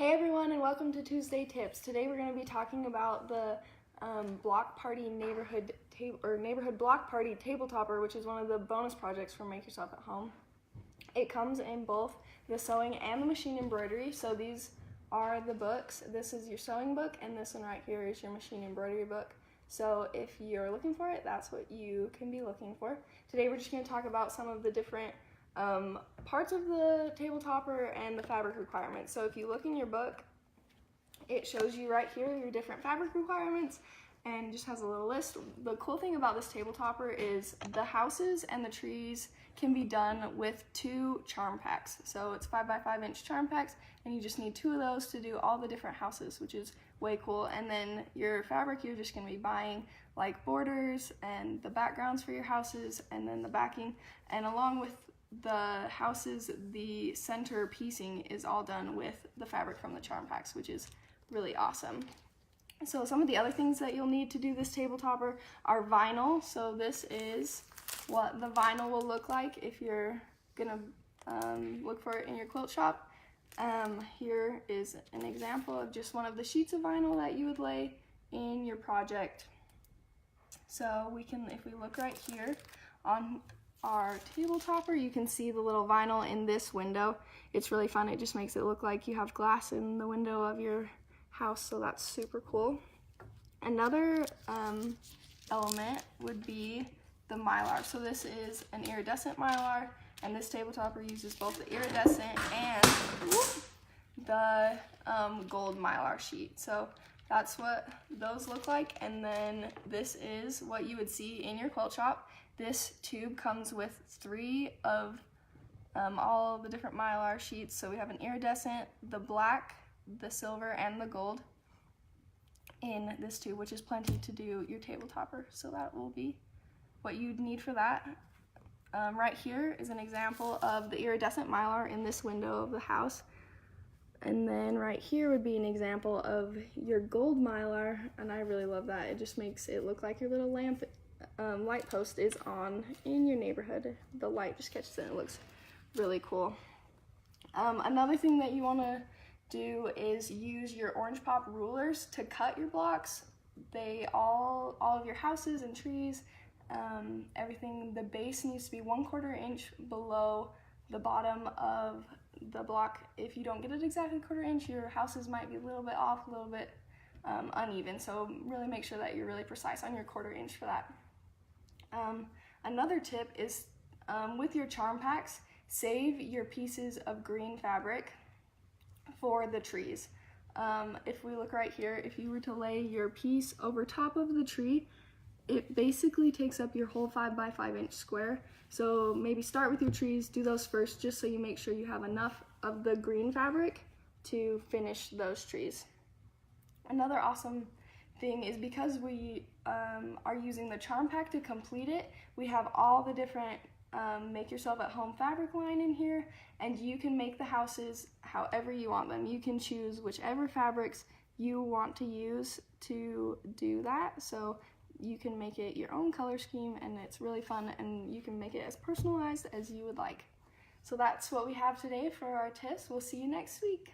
Hey everyone, and welcome to Tuesday Tips. Today we're going to be talking about the block party neighborhood block party table topper, which is one of the bonus projects for Make Yourself at Home. It comes in both the sewing and the machine embroidery. So these are the books. This is your sewing book, and this one right here is your machine embroidery book. So if you're looking for it, that's what you can be looking for. Today we're just going to talk about some of the different parts of the table topper and the fabric requirements. So if you look in your book, it shows you right here your different fabric requirements and just has a little list. The cool thing about this table topper is the houses and the trees can be done with 2 charm packs. So it's 5x5 inch charm packs, and you just need 2 of those to do all the different houses, which is way cool. And then your fabric, you're just going to be buying like borders and the backgrounds for your houses, and then the backing, and along with the houses, the center piecing is all done with the fabric from the charm packs, which is really awesome. So some of the other things that you'll need to do this table topper are vinyl. So this is what the vinyl will look like if you're gonna look for it in your quilt shop. Here is an example of just one of the sheets of vinyl that you would lay in your project. So we can, if we look right here on our table topper, you can see the little vinyl in this window. It's really fun. It just makes it look like you have glass in the window of your house, so that's super cool. Another element would be the Mylar. So this is an iridescent Mylar, and this table topper uses both the iridescent and the gold Mylar sheet. So that's what those look like, and then this is what you would see in your quilt shop. This tube comes with 3 of all the different Mylar sheets. So we have an iridescent, the black, the silver, and the gold in this tube, which is plenty to do your table topper. So that will be what you'd need for that. Right here is an example of the iridescent Mylar in this window of the house. And then right here would be an example of your gold Mylar, and I really love that. It just makes it look like your little lamp light post is on in your neighborhood. The light just catches it and it looks really cool. Another thing that you want to do is use your orange pop rulers to cut your blocks. They all of your houses and trees, everything, the base needs to be 1/4 inch below the bottom of the block. If you don't get it exactly 1/4 inch, your houses might be a little bit off, a little bit uneven. So really make sure that you're really precise on your 1/4 inch for that. Another tip is with your charm packs, save your pieces of green fabric for the trees. If we look right here, if you were to lay your piece over top of the tree, it basically takes up your whole 5x5 inch square. So maybe start with your trees, do those first, just so you make sure you have enough of the green fabric to finish those trees. Another awesome thing is because we are using the charm pack to complete it, we have all the different make yourself at home fabric line in here, and you can make the houses however you want them. You can choose whichever fabrics you want to use to do that. So you can make it your own color scheme, and it's really fun, and you can make it as personalized as you would like. So that's what we have today for our tips. We'll see you next week.